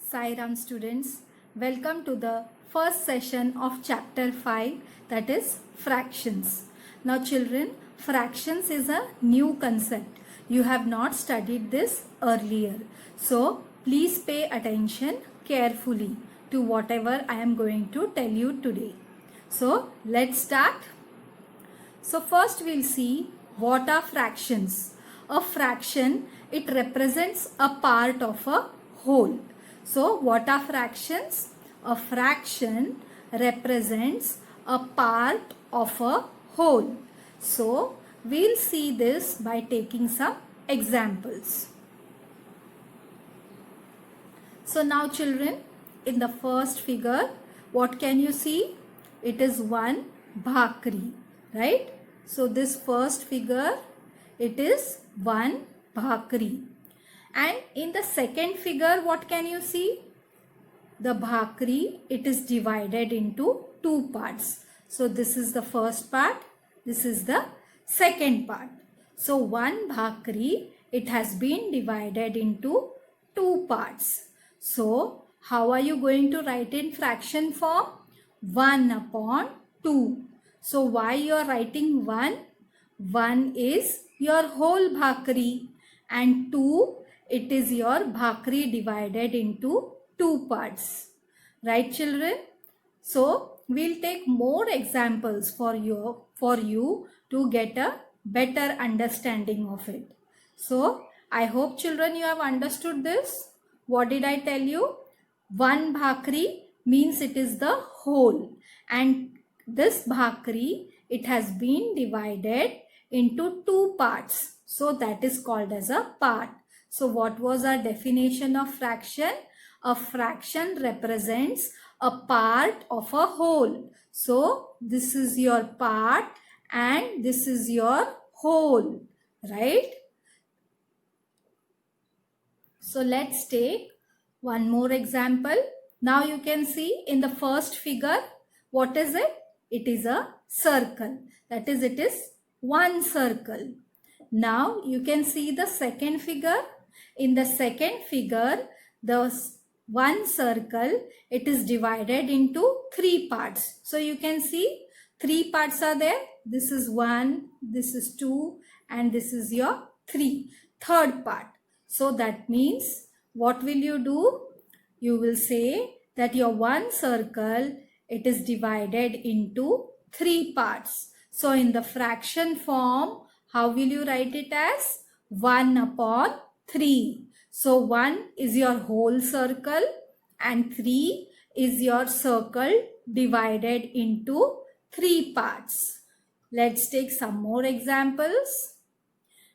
Sai Ram students, welcome to the first session of chapter 5, that is fractions. Now children, fractions is a new concept. You have not studied this earlier. So please pay attention carefully to whatever I am going to tell you today. So let's start. So first we'll see what are fractions. A fraction, it represents a part of a whole. So what are fractions? A fraction represents a part of a whole. So we'll see this by taking some examples. So now children, in the first figure, what can you see? It is one bhakri, right? So this first figure, it is one bhakri. And in the second figure, what can you see? The bhakri, it is divided into two parts. So this is the first part, this is the second part. So one bhakri, it has been divided into two parts. So how are you going to write in fraction form? 1 upon 2. So why you are writing 1? 1 is your whole bhakri and 2, it is your bhakri divided into two parts. Right children? So we'll take more examples for you to get a better understanding of it. So I hope children you have understood this. What did I tell you? One bhakri means it is the whole, and this bhakri, it has been divided into two parts. So that is called as a part. So what was our definition of fraction? A fraction represents a part of a whole. So this is your part and this is your whole, right? So let's take one more example. Now you can see in the first figure, what is it? It is a circle. That is, it is one circle. Now you can see the second figure. In the second figure, the one circle, it is divided into three parts. So you can see three parts are there. This is 1, this is 2, and this is your 3. Third part. So that means what will you do? You will say that your one circle, it is divided into three parts. So in the fraction form, how will you write it as? 1 upon 3. So 1 is your whole circle and 3 is your circle divided into three parts. Let's take some more examples.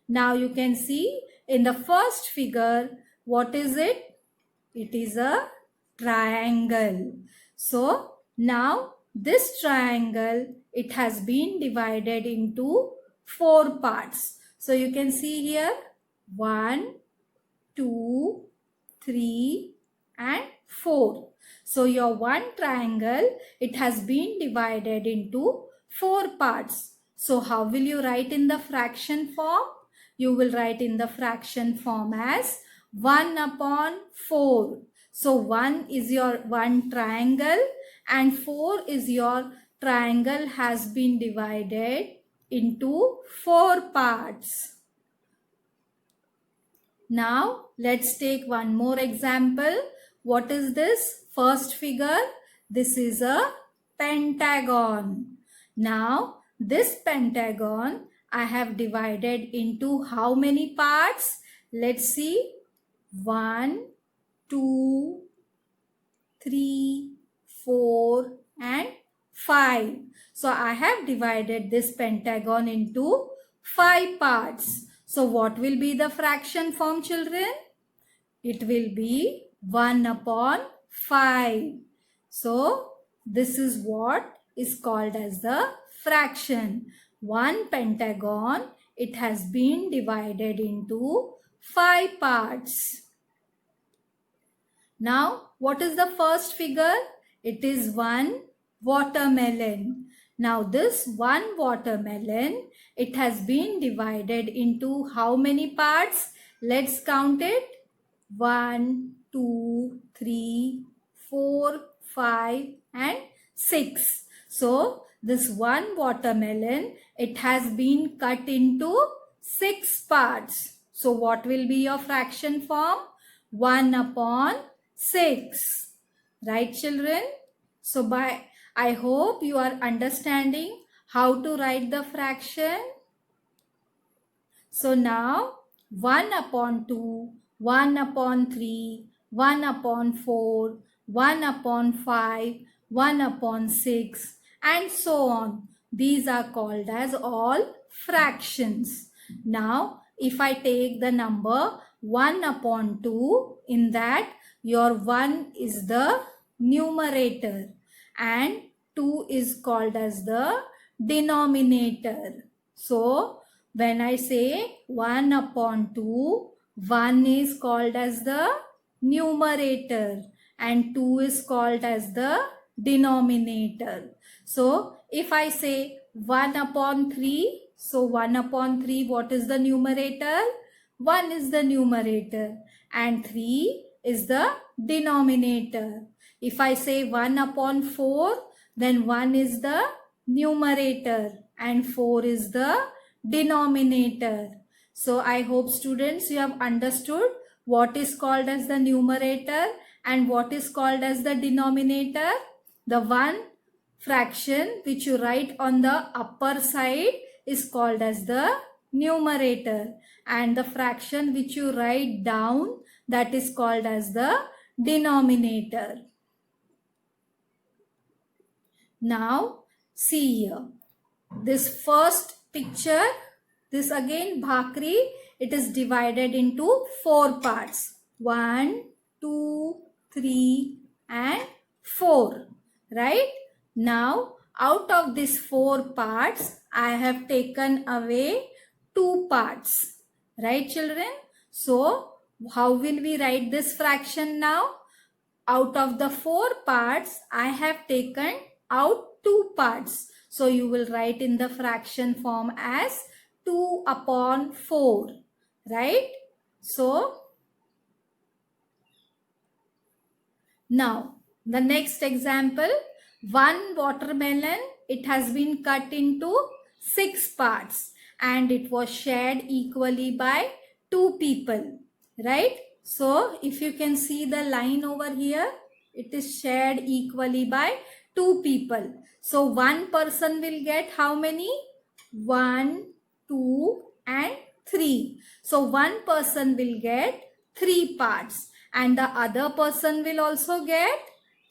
Now you can see in the first figure, what is it? It is a triangle. So now this triangle, it has been divided into four parts. So you can see here 1, 2, 3 and 4. So your one triangle, it has been divided into four parts. So how will you write in the fraction form? You will write in the fraction form as 1 upon 4. So 1 is your one triangle and 4 is your triangle has been divided into four parts. Now let's take one more example. What is this? First figure. This is a pentagon. Now this pentagon I have divided into how many parts? Let's see. 1, 2, 3, 4 and 5. So I have divided this pentagon into 5 parts. So what will be the fraction form children? It will be 1 upon 5. So this is what is called as the fraction. One pentagon, it has been divided into 5 parts. Now what is the first figure? It is one watermelon. Now this one watermelon, it has been divided into how many parts? Let's count it. 1, 2, 3, 4, 5 and 6. So this one watermelon, it has been cut into 6 parts. So what will be your fraction form? 1 upon 6. Right, children? So I hope you are understanding how to write the fraction. So now 1 upon 2, 1 upon 3, 1 upon 4, 1 upon 5, 1 upon 6 and so on. These are called as all fractions. Now if I take the number 1 upon 2, in that your 1 is the numerator and 2 is called as the denominator. So when I say 1 upon 2, 1 is called as the numerator and 2 is called as the denominator. So if I say 1 upon 3, so 1 upon 3, what is the numerator? 1 is the numerator and 3 is the denominator. If I say 1 upon 4, then 1 is the numerator and 4 is the denominator. So I hope students you have understood what is called as the numerator and what is called as the denominator. The one fraction which you write on the upper side is called as the numerator and the fraction which you write down, that is called as the denominator. Now see here, this first picture, this again bhakri, it is divided into 4 parts. 1, 2, 3 and 4. Right? Now out of these 4 parts, I have taken away 2 parts. Right, children? So how will we write this fraction now? Out of the 4 parts, I have taken out 2 parts. So you will write in the fraction form as 2 upon 4. Right? So now the next example, one watermelon, it has been cut into 6 parts and it was shared equally by 2 people. Right? So if you can see the line over here, it is shared equally by 2 people. So one person will get how many? 1, 2 and 3. So one person will get 3 parts and the other person will also get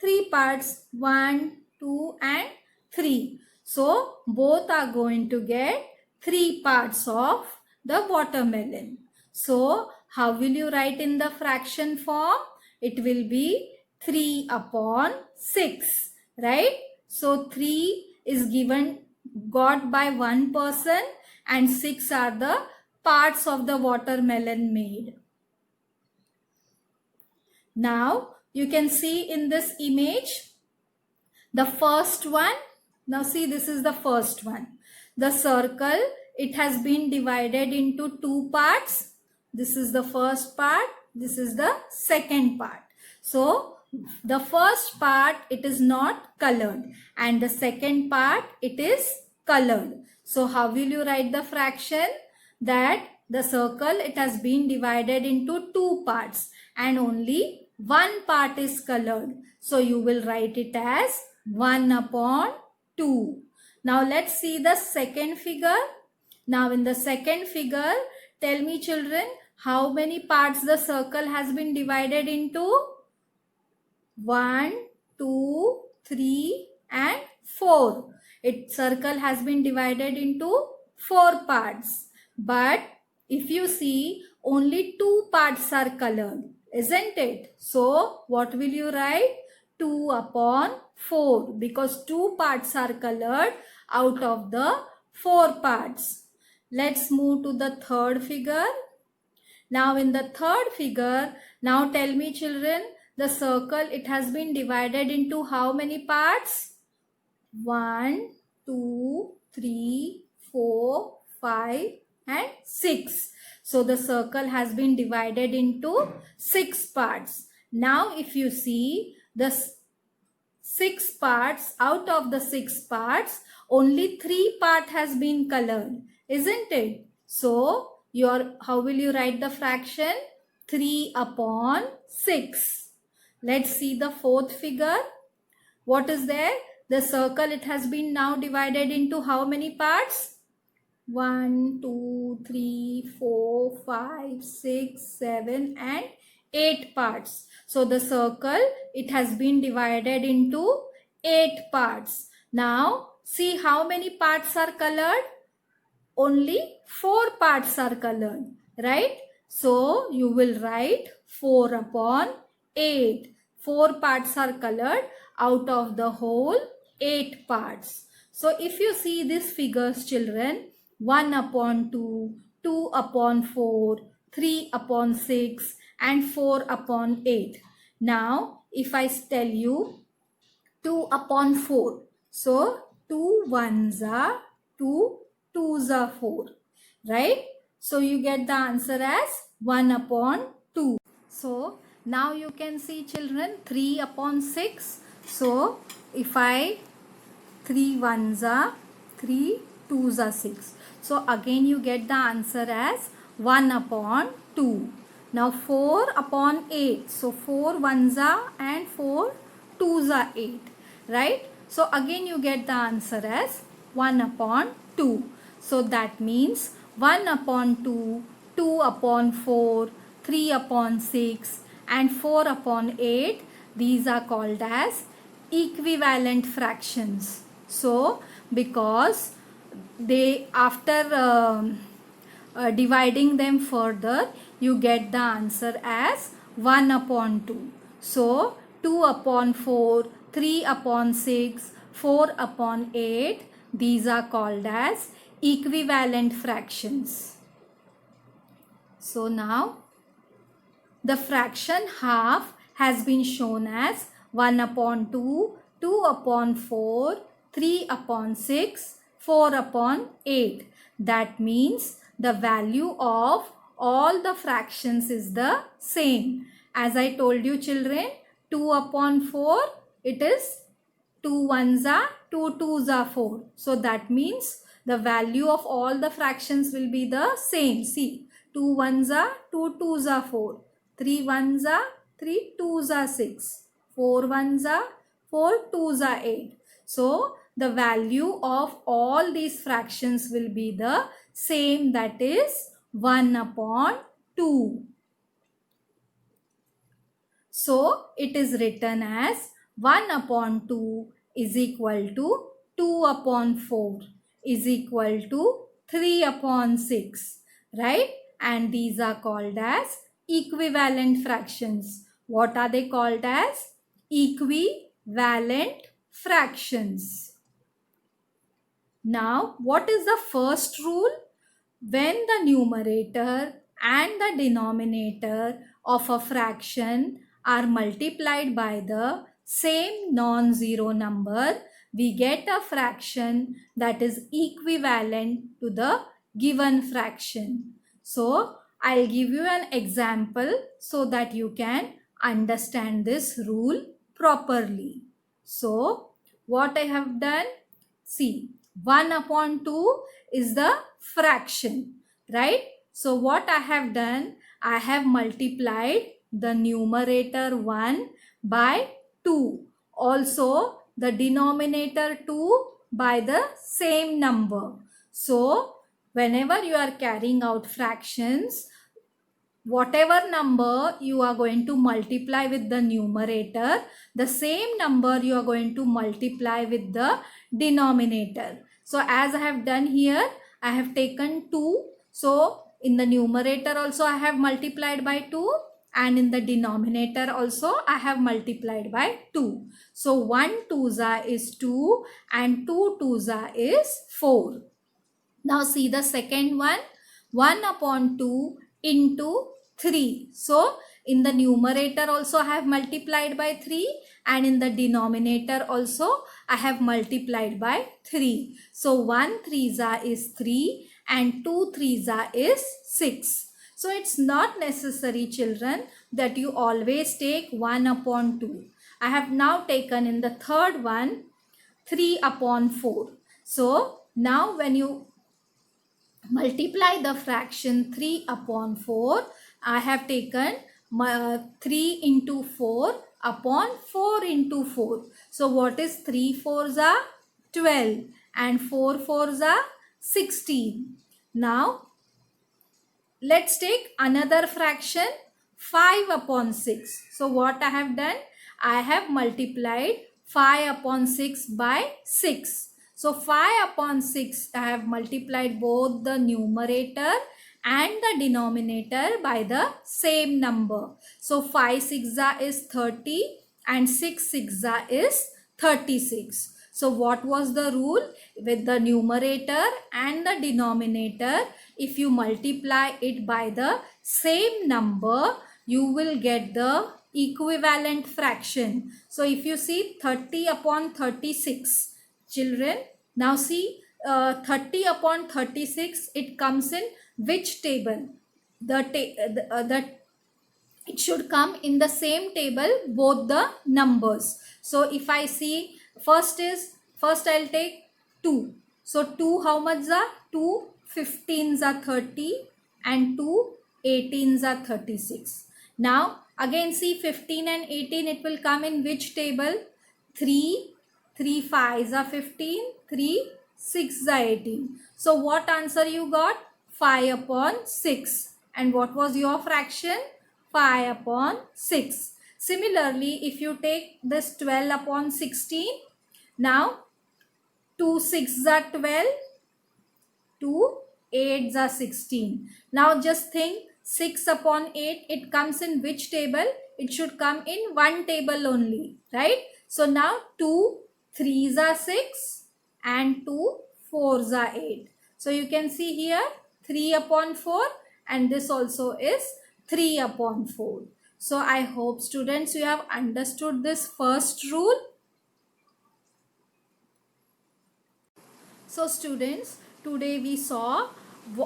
3 parts. 1, 2 and 3. So both are going to get 3 parts of the watermelon. So how will you write in the fraction form? It will be 3 upon 6. Right? So 3 is got by one person and 6 are the parts of the watermelon made. Now you can see in this image the first one. Now see, this is the first one. The circle, it has been divided into 2 parts. This is the first part. This is the second part. So the first part, it is not colored and the second part, it is colored. So how will you write the fraction? That the circle, it has been divided into 2 parts and only one part is colored. So you will write it as 1 upon 2. Now let's see the second figure. Now in the second figure, tell me children, how many parts the circle has been divided into? 1, 2, 3 and 4. Its circle has been divided into 4 parts. But if you see, only 2 parts are colored, isn't it? So what will you write? 2 upon 4 because 2 parts are colored out of the 4 parts. Let's move to the third figure. Now in the third figure, now tell me children, the circle, it has been divided into how many parts? 1, 2, 3, 4, 5 and 6. So the circle has been divided into 6 parts. Now if you see the 6 parts, out of the 6 parts, only 3 part has been colored, isn't it? So how will you write the fraction? 3 upon 6. Let's see the fourth figure. What is there? The circle, it has been now divided into how many parts? 1, 2, 3, 4, 5, 6, 7 and 8 parts. So the circle, it has been divided into 8 parts. Now see how many parts are colored? Only 4 parts are colored, right? So you will write 4 upon 8. 4 parts are colored out of the whole 8 parts. So if you see these figures, children, 1 upon 2, 2 upon 4, 3 upon 6 and 4 upon 8. Now if I tell you 2 upon 4. So 2 ones are 2 2s are 4. Right? So you get the answer as 1 upon 2. So now you can see, children, 3 upon 6. So if I 3 ones are 3 2s are 6. So again you get the answer as 1 upon 2. Now 4 upon 8. So 4 ones are and 4 2s are 8. Right? So again you get the answer as 1 upon 2. So that means 1 upon 2, 2 upon 4, 3 upon 6 and 4 upon 8. These are called as equivalent fractions. So because they, after dividing them further, you get the answer as 1 upon 2. So 2 upon 4, 3 upon 6, 4 upon 8, these are called as equivalent fractions. So now the fraction half has been shown as 1 upon 2, 2 upon 4, 3 upon 6, 4 upon 8. That means the value of all the fractions is the same. As I told you, children, 2 upon 4, it is 2 ones are 2 2s are 4. So that means the value of all the fractions will be the same. See, 2 ones are 2 2s are 4. 3 ones are 3 2s are 6. 4 ones are 4 2s are 8. So the value of all these fractions will be the same, that is 1 upon 2. So it is written as 1 upon 2 is equal to 2 upon 4 is equal to 3 upon 6. Right? And these are called as equivalent fractions. What are they called as? Equivalent fractions. Now, what is the first rule? When the numerator and the denominator of a fraction are multiplied by the same non-zero number, we get a fraction that is equivalent to the given fraction. So, I'll give you an example so that you can understand this rule properly. So, what I have done? See, 1 upon 2 is the fraction, right? So what I have done, I have multiplied the numerator 1 by 2. Also the denominator 2 by the same number. So whenever you are carrying out fractions, whatever number you are going to multiply with the numerator, the same number you are going to multiply with the denominator. So as I have done here, I have taken 2. So in the numerator also I have multiplied by 2 and in the denominator also I have multiplied by 2. So 1 2s is 2 and 2 2s is 4. Now see the second one, 1 upon 2 into 3. So in the numerator also I have multiplied by 3 and in the denominator also I have multiplied by 3. So 1 3s is 3 and 2 3s is 6. So it's not necessary, children, that you always take 1 upon 2. I have now taken in the third one 3 upon 4. So now when you multiply the fraction 3 upon 4, I have taken 3 into 4 upon 4 into 4. So what is 3 fours are 12 and 4 fours are 16. Now let's take another fraction 5 upon 6. So what I have done? I have multiplied 5 upon 6 by 6. So 5 upon 6 I have multiplied both the numerator and the denominator by the same number. So 5 6 is 30 and 6 6 is 36. So what was the rule? With the numerator and the denominator, if you multiply it by the same number, you will get the equivalent fraction. So if you see 30 upon 36, children, now see 30 upon 36, it comes in which table? It should come in the same table, both the numbers. So if I see first I'll take 2. So 2 how much are? 2 15s are 30 and 2 18s are 36. Now again see 15 and 18, it will come in which table? 3 5s are 15, 3 6 are 18. So what answer you got? 5 upon 6. And what was your fraction? 5 upon 6. Similarly, if you take this 12 upon 16, now 2 6s are 12, 2 8s are 16. Now just think 6 upon 8, it comes in which table? It should come in one table only, right? So now 2 3s are 6 and 2 4s are 8. So you can see here 3 upon 4 and this also is 3 upon 4. So I hope students you have understood this first rule. So students, today we saw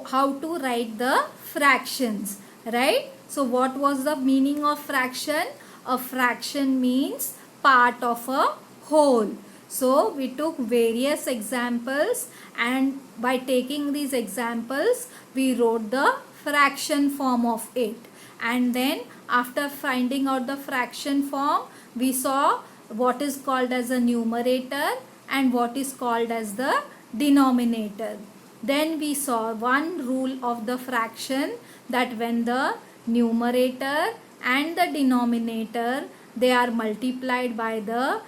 how to write the fractions, right? So what was the meaning of fraction? A fraction means part of a whole. So we took various examples and by taking these examples, we wrote the fraction form of it. And then after finding out the fraction form, we saw what is called as a numerator and what is called as the denominator. Then we saw one rule of the fraction, that when the numerator and the denominator, they are multiplied by the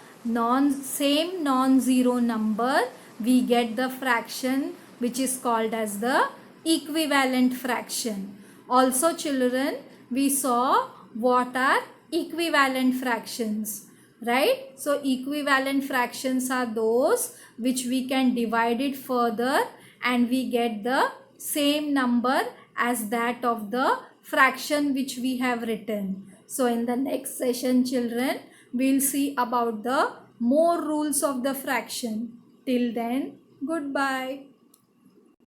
same non-zero number, we get the fraction which is called as the equivalent fraction. Also children, we saw what are equivalent fractions, right? So equivalent fractions are those which we can divide it further and we get the same number as that of the fraction which we have written. So in the next session children, we'll see about the more rules of the fraction. Till then, goodbye.